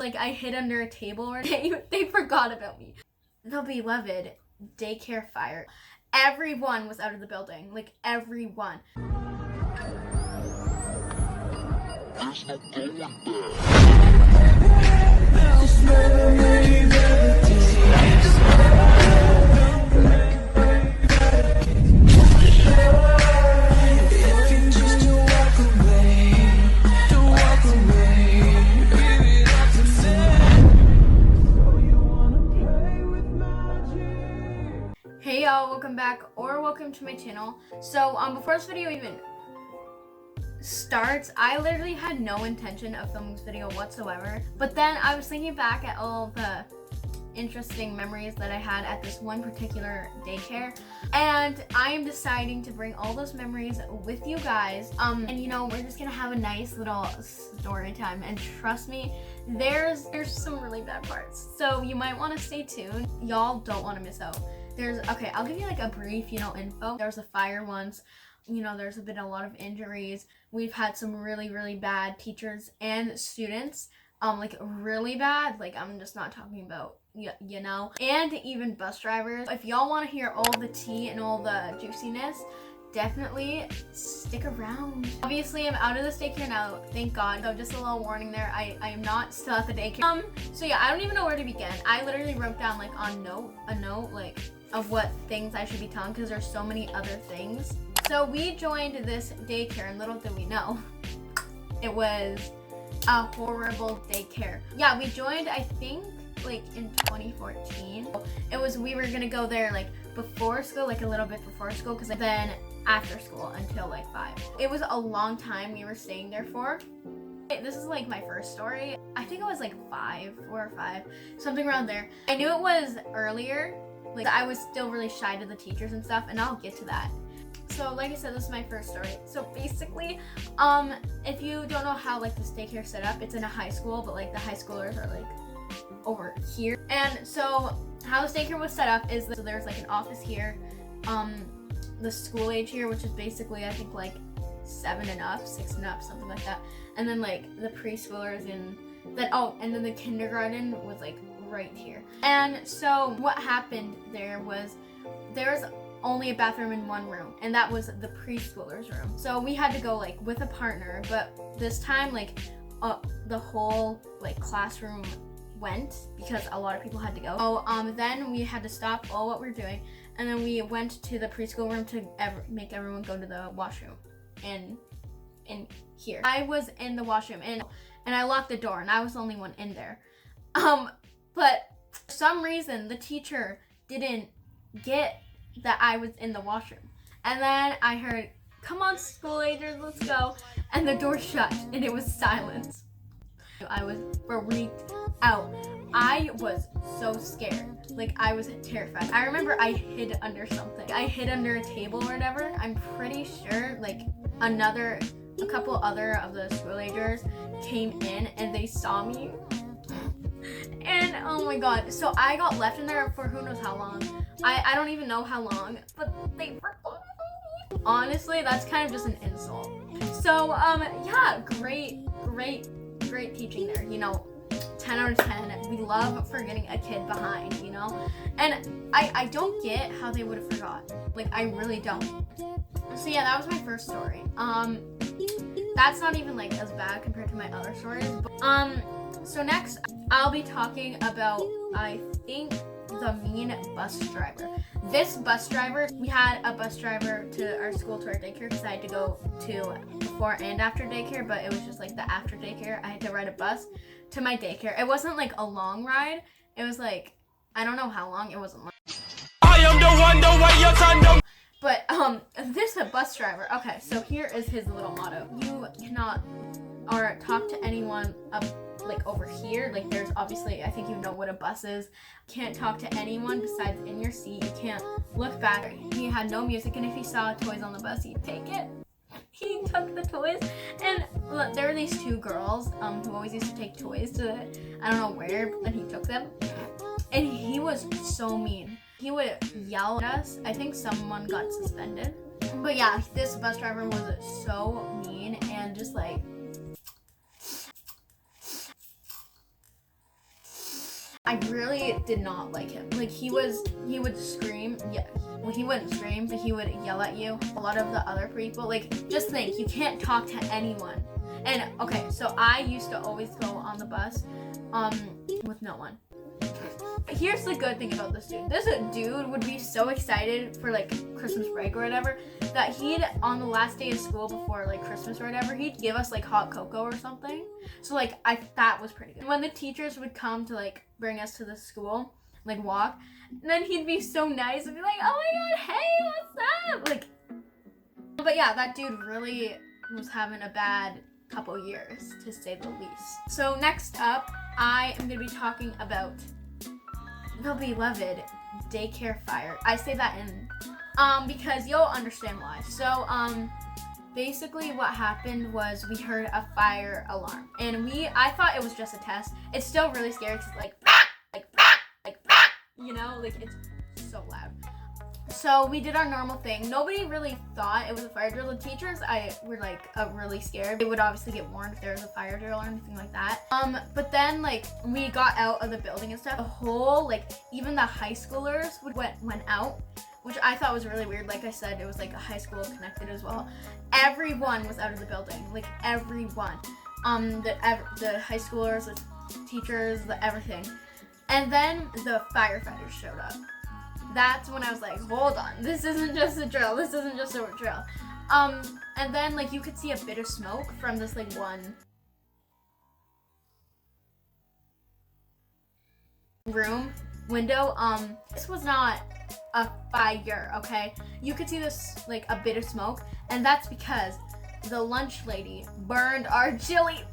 Like I hid under a table or they forgot about me. The beloved daycare fire. Everyone was out of the building. Like everyone. Hey y'all, welcome back or welcome to my channel. So before this video even starts, I literally had no intention of filming this video whatsoever, but then I was thinking back at all the interesting memories that I had at this one particular daycare, and I am deciding to bring all those memories with you guys, and you know, we're just gonna have a nice little story time, and trust me, there's some really bad parts, so you might want to stay tuned. Y'all don't want to miss out. Okay, I'll give you like a brief, info. There was a fire once. There's been a lot of injuries. We've had some really bad teachers and students, like really bad. Like I'm just not talking about, and even bus drivers. If y'all want to hear all the tea and all the juiciness, definitely stick around. Obviously, I'm out of this daycare now, thank God. So just a little warning there, I am not still at the daycare. So yeah, I don't even know where to begin. I literally wrote down like a note like of what things I should be telling, because there's so many other things. So we joined this daycare, and little did we know, it was a horrible daycare. Yeah, we joined, I think, like in 2014. We were gonna go there like before school, like a little bit before school, because then after school until like 5. It was a long time we were staying there for. This is like my first story. I think it was like 4 or 5, something around there. I knew it was earlier. Like I was still really shy to the teachers and stuff, and I'll get to that. So like I said, this is my first story. So basically, if you don't know how like this daycare set up, it's in a high school, but like the high schoolers are like over here. And so how this daycare was set up is, so there's like an office here, the school age here, which is basically I think like 7 and up, 6 and up, something like that. And then like the preschoolers and then the kindergarten was like right here. And so what happened there was only a bathroom in one room, and that was the preschoolers room. So we had to go like with a partner, but this time like the whole like classroom went because a lot of people had to go. So then we had to stop all what we're doing, and then we went to the preschool room to make everyone go to the washroom in here. I was in the washroom and I locked the door, and I was the only one in there. But for some reason the teacher didn't get that I was in the washroom. And then I heard, "Come on, school agers, let's go." And the door shut and it was silence. I was freaked out. I was so scared. Like I was terrified. I remember I hid under something. I hid under a table or whatever. I'm pretty sure like a couple other of the school agers came in and they saw me. And oh my God, so I got left in there for who knows how long. I don't even know how long, but they forgot me. Honestly, that's kind of just an insult. So yeah, great teaching there, 10 out of 10. We love forgetting a kid behind, and I don't get how they would have forgot. Like I really don't. So yeah, that was my first story. That's not even like as bad compared to my other stories, but, so next I'll be talking about, I think, the mean bus driver. This bus driver, we had a bus driver to our school, to our daycare, because I had to go to before and after daycare, but it was just like the after daycare. I had to ride a bus to my daycare. It wasn't like a long ride. It was like, I don't know how long. It wasn't long. I am the way your son don't. But this bus driver, okay, so here is his little motto. You cannot or talk to anyone like over here. Like there's obviously, I think you know what a bus is. Can't talk to anyone besides in your seat. You can't look back. He had no music, and if he saw toys on the bus, he'd take it. He took the toys, and there were these 2 girls who always used to take toys to I don't know where, but then he took them, and he was so mean. He would yell at us. I think someone got suspended. But yeah, this bus driver was so mean and just like I really did not like him. Like he would scream. Yeah, well, he wouldn't scream, but he would yell at you. A lot of the other people, like, just think, you can't talk to anyone. And okay, so I used to always go on the bus with no one. Here's the good thing about this dude. This dude would be so excited for like Christmas break or whatever that he'd, on the last day of school before like Christmas or whatever, he'd give us like hot cocoa or something. So like that was pretty good. When the teachers would come to like bring us to the school, like walk, and then he'd be so nice and be like, oh my god, hey, what's up? Like, but yeah, that dude really was having a bad couple years, to say the least. So next up, I am gonna be talking about the beloved daycare fire. I say that in because you'll understand why. So basically what happened was we heard a fire alarm, and I thought it was just a test. It's still really scary because like you know, like it's so loud. So we did our normal thing. Nobody really thought it was a fire drill. The teachers were like really scared. They would obviously get warned if there was a fire drill or anything like that. But then like we got out of the building and stuff. The whole, like, even the high schoolers went out, which I thought was really weird. Like I said, it was like a high school connected as well. Everyone was out of the building, like everyone. The high schoolers, the teachers, the everything. And then the firefighters showed up. That's when I was like, hold on, this isn't just a drill. This isn't just a drill. And then like you could see a bit of smoke from this like one room window. This was not a fire, okay? You could see this like a bit of smoke, and that's because the lunch lady burned our chili.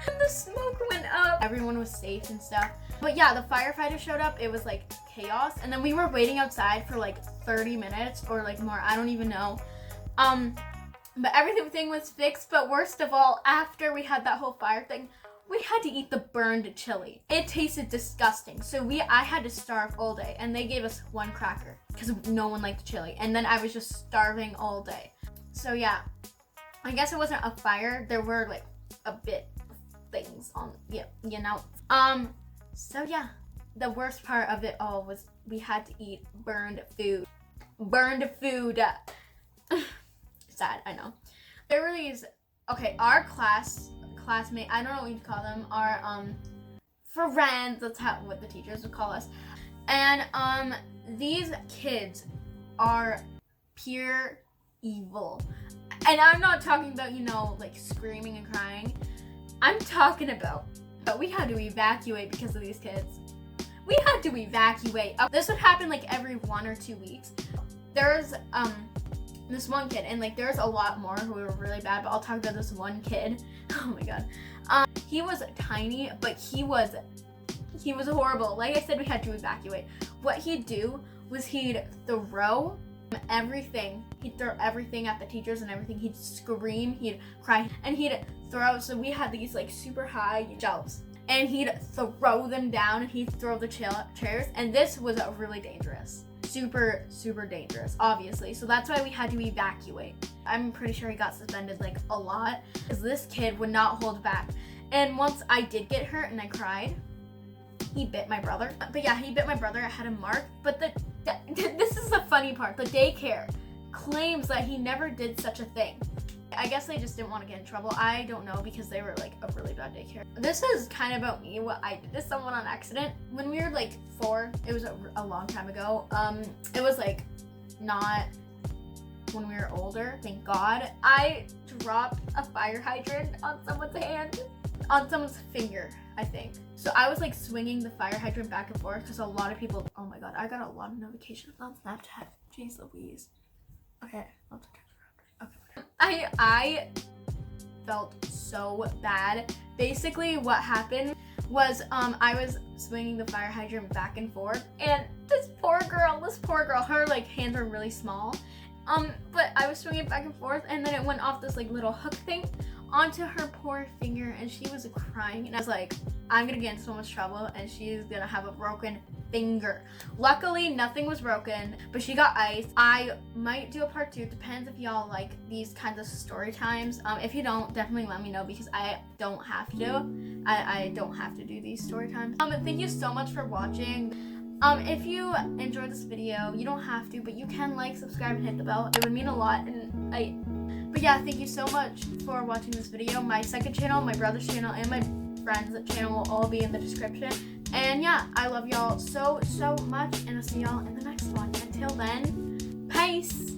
And the smoke went up. Everyone was safe and stuff. But yeah, the firefighters showed up. It was like chaos. And then we were waiting outside for like 30 minutes or like more. I don't even know. But everything was fixed. But worst of all, after we had that whole fire thing, we had to eat the burned chili. It tasted disgusting. So I had to starve all day. And they gave us one cracker because no one liked chili. And then I was just starving all day. So yeah, I guess it wasn't a fire. There were like a bit things on, yeah, you know. So yeah, the worst part of it all was we had to eat burned food. Sad, I know. There were these, okay, our classmate, I don't know what you'd call them, our friends, that's what the teachers would call us. And these kids are pure evil. And I'm not talking about, you know, like screaming and crying. I'm talking about, but we had to evacuate because of these kids. We had to evacuate. This would happen like every 1 or 2 weeks. There's this one kid, and like there's a lot more who were really bad, but I'll talk about this one kid. Oh my god. He was tiny, but he was horrible. Like I said, we had to evacuate. What he'd do was he'd throw everything. He'd throw everything at the teachers and everything. He'd scream, he'd cry, and he'd throw. So we had these like super high shelves, and he'd throw them down, and he'd throw the chairs, and this was really dangerous. Super dangerous, obviously. So that's why we had to evacuate. I'm pretty sure he got suspended like a lot because this kid would not hold back. And once I did get hurt and I cried, he bit my brother. But yeah, he bit my brother. I had a mark. But this is the funny part. The daycare claims that he never did such a thing. I guess they just didn't want to get in trouble. I don't know, because they were like a really bad daycare. This is kind of about me, what I did to someone on accident. When we were like 4, it was a long time ago. It was like not when we were older, thank God. I dropped a fire hydrant on someone's hand, on someone's finger, I think. So I was like swinging the fire hydrant back and forth because a lot of people, oh my god, I got a lot of notifications on Snapchat. Jeez Louise. Okay, I'll take it. Okay. I felt so bad. Basically what happened was I was swinging the fire hydrant back and forth, and this poor girl, her like hands were really small. But I was swinging it back and forth, and then it went off this like little hook thing onto her poor finger, and she was crying, and I was like, I'm gonna get in so much trouble, and she's gonna have a broken finger. Luckily, nothing was broken, but she got ice. I might do a part 2. It depends if y'all like these kinds of story times. If you don't, definitely let me know because I don't have to. I don't have to do these story times. Thank you so much for watching. If you enjoyed this video, you don't have to, but you can like, subscribe, and hit the bell. It would mean a lot. But yeah, thank you so much for watching this video. My second channel, my brother's channel, and my friend's channel will all be in the description. And yeah, I love y'all so much, and I'll see y'all in the next one. Until then, peace.